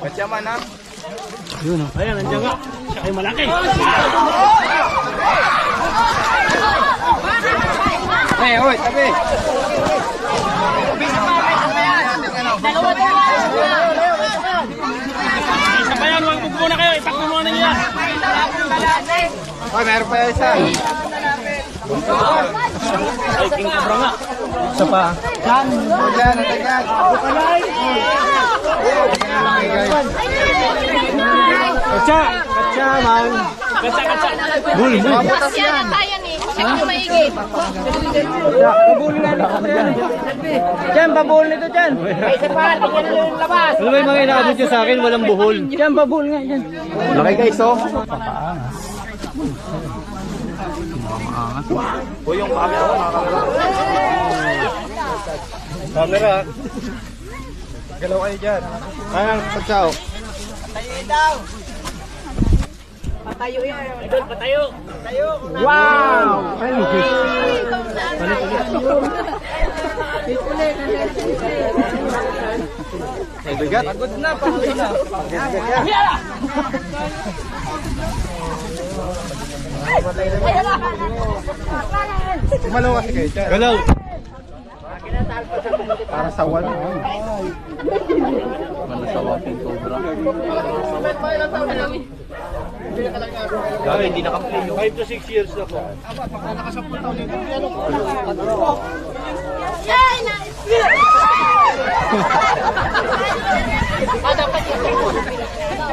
Katyaman ha? Yun o. Ayan, nandiyan nga. Siya ay malaki. Eh, oy, tabi. Isa pa yan, huwag muna kayo. Itakbo muna niya. Oy, meron pa isa. Ay, king cobra nga. Isa pa. Yan, yan. Katsa! Katsa, man. Katsa, katsa. Bul, bul. Kasi yan tayo ni. Check nyo maigi. Pabuli na lang kami dyan. Diyan, pabuli nito dyan. May sepal, yan yung labas. Ano ba yung mga inaabot nyo sa akin? Walang buhol. Diyan, pabuli nga dyan. Laki guys, oh. Uy, yung camera. Camera. Galaw kayo dyan. Ayan, pagsaw. Idol, patayo. Wow! Ay, ay, bigat. Pagod na, pagod na. Gumalaw kasi kayo dyan. Galaw. Para sa wala. Para sa walking cobra. Dahil hindi nakaplay. 5 to 6 years na po. Yay! Nice! Dapat yun.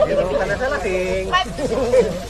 Pero talaga lasing.